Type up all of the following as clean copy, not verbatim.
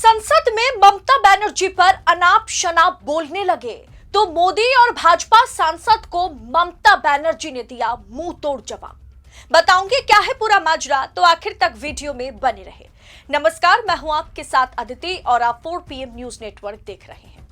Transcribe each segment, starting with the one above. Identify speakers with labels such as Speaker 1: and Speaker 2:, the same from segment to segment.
Speaker 1: संसद में ममता बनर्जी पर अनाप शनाप बोलने लगे तो मोदी और भाजपा सांसद को ममता बनर्जी ने दिया मुंह तोड़ जवाब। बताऊंगी क्या है पूरा माजरा, तो आखिर तक वीडियो में बने रहे। नमस्कार, मैं हूं आपके साथ अदिति और आप 4 PM न्यूज नेटवर्क देख रहे हैं।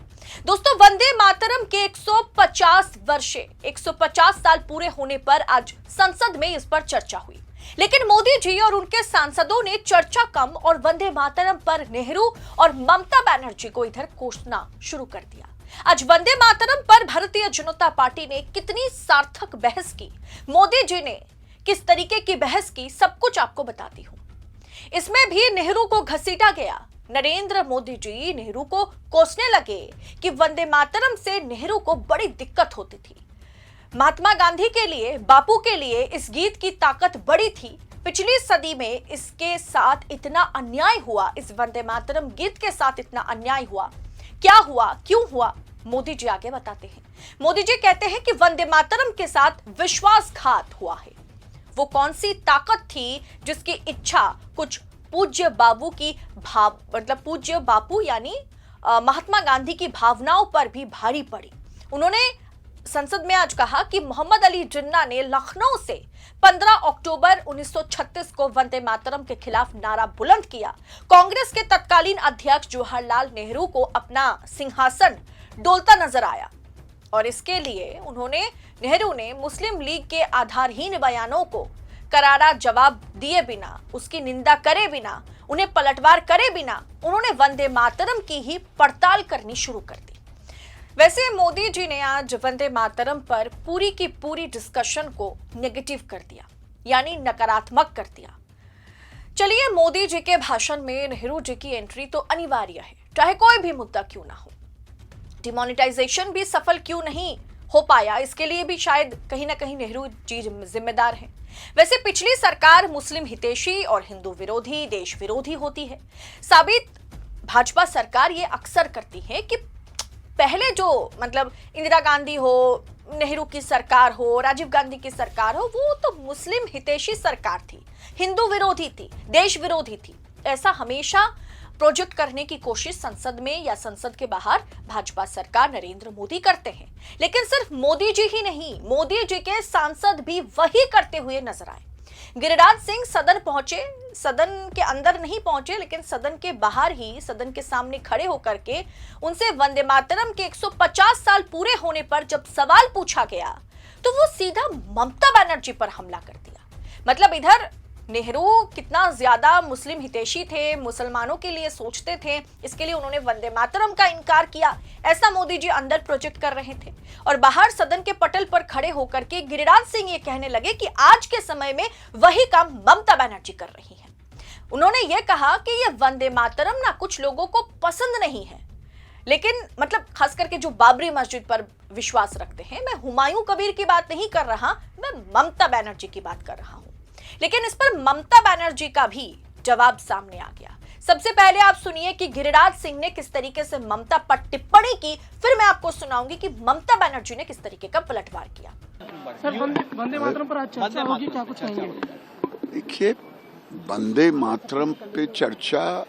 Speaker 1: दोस्तों, वंदे मातरम के 150 साल पूरे होने पर आज संसद में इस पर चर्चा हुई, लेकिन मोदी जी और उनके सांसदों ने चर्चा कम और वंदे मातरम पर नेहरू और ममता बनर्जी को इधर कोसना शुरू कर दिया। आज वंदे मातरम पर भारतीय जनता पार्टी ने कितनी सार्थक बहस की, मोदी जी ने किस तरीके की बहस की, सब कुछ आपको बताती हूं। इसमें भी नेहरू को घसीटा गया। नरेंद्र मोदी जी नेहरू को कोसने लगे कि वंदे मातरम से नेहरू को बड़ी दिक्कत होती थी। महात्मा गांधी के लिए, बापू के लिए इस गीत की ताकत बड़ी थी। पिछली सदी में इसके साथ इतना अन्याय हुआ, इस वंदे मातरम गीत के साथ इतना अन्याय हुआ। क्या हुआ, क्यों हुआ, मोदी जी आगे बताते हैं। मोदी जी कहते हैं कि वंदे मातरम के साथ विश्वासघात हुआ है। वो कौन सी ताकत थी जिसकी इच्छा कुछ पूज्य बापू यानी महात्मा गांधी की भावनाओं पर भी भारी पड़ी। उन्होंने संसद में आज कहा कि मोहम्मद अली जिन्ना ने लखनऊ से 15 अक्टूबर 1936 को वंदे मातरम के खिलाफ नारा बुलंद किया। कांग्रेस के तत्कालीन अध्यक्ष जवाहरलाल नेहरू को अपना सिंहासन डोलता नजर आया और इसके लिए नेहरू ने मुस्लिम लीग के आधारहीन बयानों को करारा जवाब दिए बिना, उसकी निंदा करे बिना, उन्हें पलटवार करे बिना उन्होंने वंदे मातरम की ही पड़ताल करनी शुरू कर दी। वैसे मोदी जी ने आज वंदे मातरम पर पूरी की पूरी डिस्कशन को नेगेटिव कर दिया, यानी नकारात्मक कर दिया। चलिए, मोदी जी के भाषण में नेहरू जी की एंट्री तो अनिवार्य है, चाहे कोई भी मुद्दा क्यों ना हो। डिमोनेटाइजेशन भी सफल क्यों नहीं हो पाया, इसके लिए भी शायद कहीं ना कहीं नेहरू जी जिम्मेदार हैं। वैसे पिछली सरकार मुस्लिम हितैषी और हिंदू विरोधी, देश विरोधी होती है। साबित भाजपा सरकार ये अक्सर करती है कि पहले जो इंदिरा गांधी हो, नेहरू की सरकार हो, राजीव गांधी की सरकार हो, वो तो मुस्लिम हितैषी सरकार थी, हिंदू विरोधी थी, देश विरोधी थी। ऐसा हमेशा प्रोजेक्ट करने की कोशिश संसद में या संसद के बाहर भाजपा सरकार, नरेंद्र मोदी करते हैं। लेकिन सिर्फ मोदी जी ही नहीं, मोदी जी के सांसद भी वही करते हुए नजर आए। गिरिराज सिंह सदन पहुंचे, सदन के अंदर नहीं पहुंचे, लेकिन सदन के बाहर ही, सदन के सामने खड़े होकर के उनसे वंदे मातरम के 150 साल पूरे होने पर जब सवाल पूछा गया तो वो सीधा ममता बनर्जी पर हमला कर दिया। इधर नेहरू कितना ज्यादा मुस्लिम हितैषी थे, मुसलमानों के लिए सोचते थे, इसके लिए उन्होंने वंदे मातरम का इनकार किया, ऐसा मोदी जी अंदर प्रोजेक्ट कर रहे थे। और बाहर सदन के पटल पर खड़े होकर के गिरिराज सिंह ये कहने लगे कि आज के समय में वही काम ममता बनर्जी कर रही है। उन्होंने ये कहा कि ये वंदे मातरम ना कुछ लोगों को पसंद नहीं है, लेकिन खास करके जो बाबरी मस्जिद पर विश्वास रखते हैं। मैं हुमायूं कबीर की बात नहीं कर रहा, मैं ममता बनर्जी की बात कर रहा हूं। लेकिन इस पर ममता बनर्जी का भी जवाब सामने आ गया। सबसे पहले आप सुनिए कि गिरिराज सिंह ने किस तरीके से ममता पर टिप्पणी की, फिर मैं आपको सुनाऊंगी कि ममता बनर्जी ने किस तरीके का पलटवार किया।
Speaker 2: सर, वंदे मातरम पर आज चर्चा होगी, क्या कुछ कहेंगे?
Speaker 3: देखिए, वंदे मातरम पे चर्चा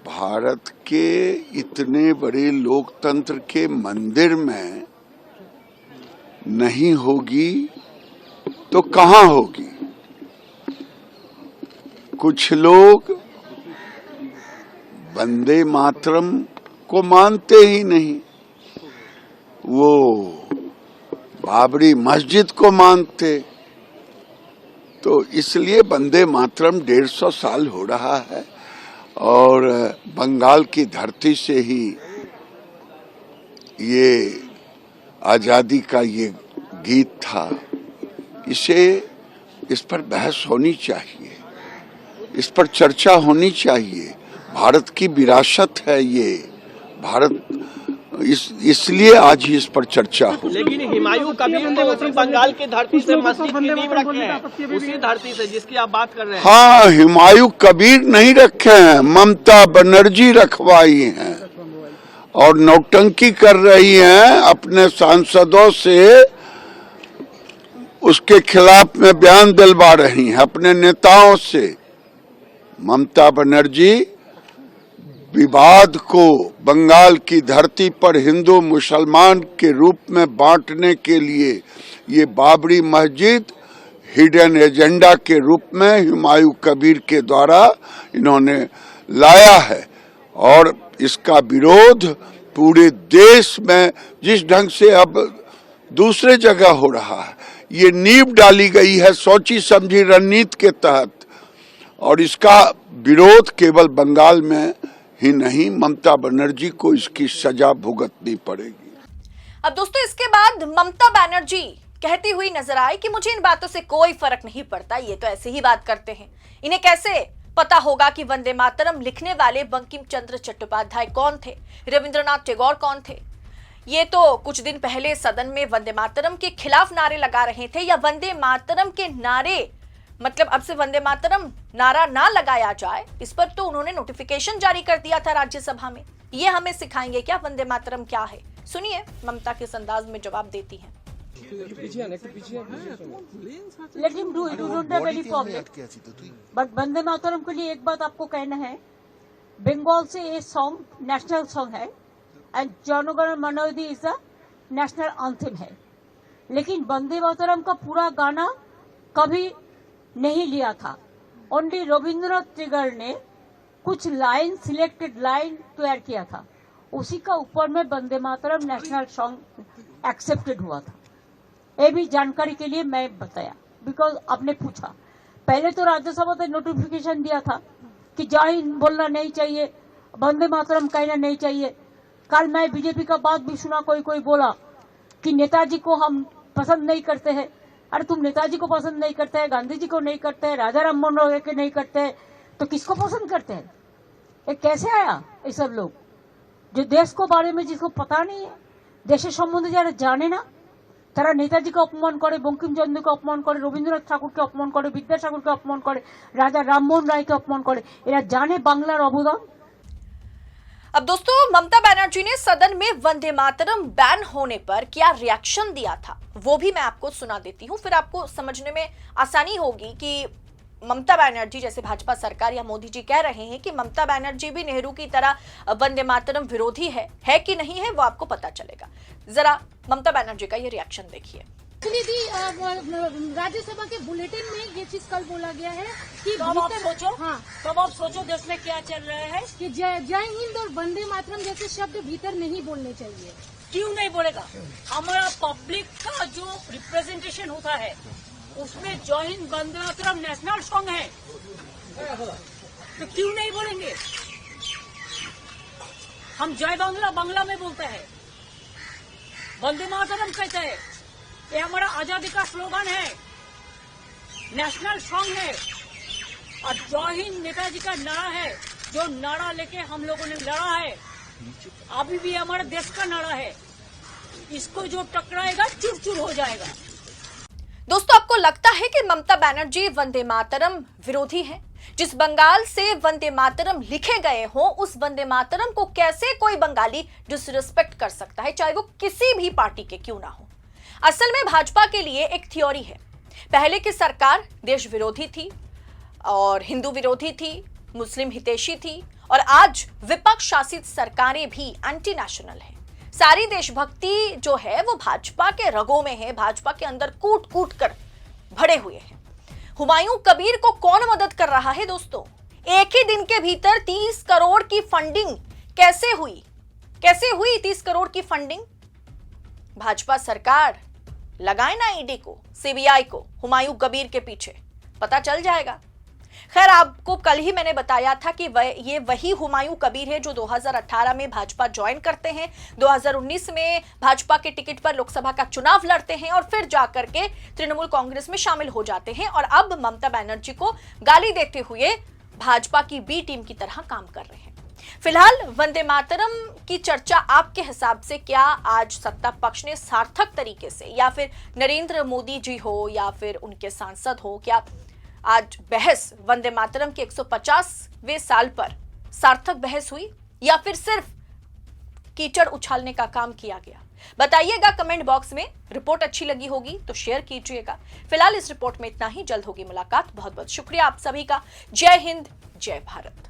Speaker 3: भारत के इतने बड़े लोकतंत्र के मंदिर में नहीं होगी तो कहां होगी? कुछ लोग वंदे मातरम को मानते ही नहीं, वो बाबरी मस्जिद को मानते। तो इसलिए वंदे मातरम 150 साल हो रहा है और बंगाल की धरती से ही ये आजादी का ये गीत था। इस पर बहस होनी चाहिए, इस पर चर्चा होनी चाहिए। भारत की विरासत है ये, इसलिए आज ही इस पर चर्चा हो।
Speaker 4: लेकिन हुमायूं कबीर तो उसी बंगाल की धरती से मस्जिद की नींव रखे हैं, उसी धरती से जिसकी आप बात कर रहे हैं।
Speaker 3: हाँ, हुमायूं कबीर नहीं रखे हैं, ममता बनर्जी रखवाई हैं और नौटंकी कर रही हैं अपने सांसदों से, उसके खिलाफ में बयान दिलवा रही हैं अपने नेताओं से। ममता बनर्जी विवाद को बंगाल की धरती पर हिंदू मुसलमान के रूप में बांटने के लिए ये बाबरी मस्जिद हिडन एजेंडा के रूप में हुमायूं कबीर के द्वारा इन्होंने लाया है। और इसका विरोध पूरे देश में जिस ढंग से अब दूसरे जगह हो रहा है, ये नींव डाली गई है सोची समझी रणनीति के तहत, और इसका विरोध केवल बंगाल में ही नहीं, ममता बनर्जी को इसकी सजा भुगतनी पड़ेगी।
Speaker 1: अब दोस्तों इसके बाद ममता बनर्जी कहती हुई नजर आई कि मुझे इन बातों से कोई फर्क नहीं पड़ता, ये तो ऐसे ही बात करते हैं, इन्हें कैसे पता होगा कि वंदे मातरम लिखने वाले बंकिम चंद्र चट्टोपाध्याय कौन थे, रविंद्रनाथ टैगोर कौन थे। ये तो कुछ दिन पहले सदन में वंदे मातरम के खिलाफ नारे लगा रहे थे, या वंदे मातरम के नारे मतलब अब से वंदे मातरम नारा ना लगाया जाए, इस पर तो उन्होंने नोटिफिकेशन जारी कर दिया था राज्यसभा में। ये हमें सिखाएंगे क्या वंदे मातरम क्या है? सुनिए ममता किस अंदाज में जवाब देती हैं।
Speaker 5: Let him do it. You don't have any problem. But Vande Mataram के लिए एक बात आपको कहना है, बंगाल से ये सॉन्ग नेशनल सॉन्ग है एंड जनगण मन इज द नेशनल एंथम है, लेकिन वंदे मातरम का पूरा गाना कभी नहीं लिया था। ओनली रविंद्रनाथ टैगोर ने कुछ लाइन सिलेक्टेड लाइन तैयार किया था, उसी का ऊपर में Vande Mataram national song accepted हुआ था। ये भी जानकारी के लिए मैं बताया, बिकॉज आपने पूछा। पहले तो राज्यसभा ने नोटिफिकेशन दिया था कि जय हिंद बोलना नहीं चाहिए, वंदे मातरम कहना नहीं चाहिए। कल मैं बीजेपी का बात भी सुना, कोई बोला कि नेताजी को हम पसंद नहीं करते हैं। अरे तुम नेताजी को पसंद नहीं करते हैं, गांधी जी को नहीं करते हैं, राजा राम मोहन राय के नहीं करते हैं, तो किसको पसंद करते हैं? ये कैसे आया ये सब लोग जो देश को बारे में जिसको पता नहीं है, देशेर सम्बन्धे যারা জানে না, তারা নেতাজিকে অপমান করে, বঙ্কিমচন্দ্রকে অপমান করে, রবীন্দ্রনাথ ঠাকুরকে অপমান করে, বিদ্যাসাগরকে অপমান করে, রাজা রামমোহन রায়কে অপमान করে। এরা জানে বাংলার অবদান।
Speaker 1: अब दोस्तों ममता बनर्जी ने सदन में वंदे मातरम बैन होने पर क्या रिएक्शन दिया था, वो भी मैं आपको सुना देती हूं, फिर आपको समझने में आसानी होगी कि ममता बनर्जी जैसे भाजपा सरकार या मोदी जी कह रहे हैं कि ममता बनर्जी भी नेहरू की तरह वंदे मातरम विरोधी है कि नहीं है, वो आपको पता चलेगा। जरा ममता बनर्जी का ये रिएक्शन देखिए।
Speaker 6: राज्यसभा के बुलेटिन में ये चीज कल बोला गया है कि
Speaker 5: तब आप सोचो,
Speaker 6: हाँ,
Speaker 5: तब आप सोचो देश में क्या चल रहा है
Speaker 6: कि जय हिंद और वंदे मातरम जैसे शब्द भीतर नहीं बोलने चाहिए।
Speaker 5: क्यों नहीं बोलेगा? हमारा पब्लिक का जो रिप्रेजेंटेशन होता है उसमें जय हिंद वंदे मातरम नेशनल सॉन्ग है, तो क्यों नहीं बोलेंगे? हम जय बांग्ला बांग्ला में बोलते हैं, वंदे मातरम कहते हैं, ये हमारा आजादी का स्लोगन है, नेशनल सॉन्ग है। और जय हिंद नेताजी का नारा है, जो नारा लेके हम लोगों ने लड़ा है, अभी भी हमारे देश का नारा है। इसको जो टकराएगा चूर चूर हो जाएगा।
Speaker 1: दोस्तों आपको लगता है कि ममता बनर्जी वंदे मातरम विरोधी है? जिस बंगाल से वंदे मातरम लिखे गए हो, उस वंदे मातरम को कैसे कोई बंगाली डिसरिस्पेक्ट कर सकता है, चाहे वो किसी भी पार्टी के क्यों ना हो? असल में भाजपा के लिए एक थ्योरी है, पहले की सरकार देश विरोधी थी और हिंदू विरोधी थी, मुस्लिम हितैषी थी, और आज विपक्ष शासित सरकारें भी एंटी नेशनल है। सारी देशभक्ति जो है वो भाजपा के रगों में है, भाजपा के अंदर कूट कूट कर भरे हुए हैं। हुमायूं कबीर को कौन मदद कर रहा है दोस्तों? एक ही दिन के भीतर 30 करोड़ की फंडिंग कैसे हुई? 30 करोड़ की फंडिंग? भाजपा सरकार लगाए ना ईडी को, सीबीआई को हुमायूं कबीर के पीछे, पता चल जाएगा। खैर आपको कल ही मैंने बताया था कि ये वही हुमायूं कबीर है जो 2018 में भाजपा ज्वाइन करते हैं, 2019 में भाजपा के टिकट पर लोकसभा का चुनाव लड़ते हैं और फिर जाकर के तृणमूल कांग्रेस में शामिल हो जाते हैं, और अब ममता बनर्जी को गाली देते हुए भाजपा की बी टीम की तरह काम कर रहे हैं। फिलहाल वंदे मातरम की चर्चा आपके हिसाब से क्या आज सत्ता पक्ष ने सार्थक तरीके से, या फिर नरेंद्र मोदी जी हो या फिर उनके सांसद हो, क्या आज बहस वंदे मातरम के 150वें साल पर सार्थक बहस हुई, या फिर सिर्फ कीचड़ उछालने का काम किया गया? बताइएगा कमेंट बॉक्स में। रिपोर्ट अच्छी लगी होगी तो शेयर कीजिएगा। फिलहाल इस रिपोर्ट में इतना ही, जल्द होगी मुलाकात। बहुत बहुत शुक्रिया आप सभी का। जय हिंद, जय भारत।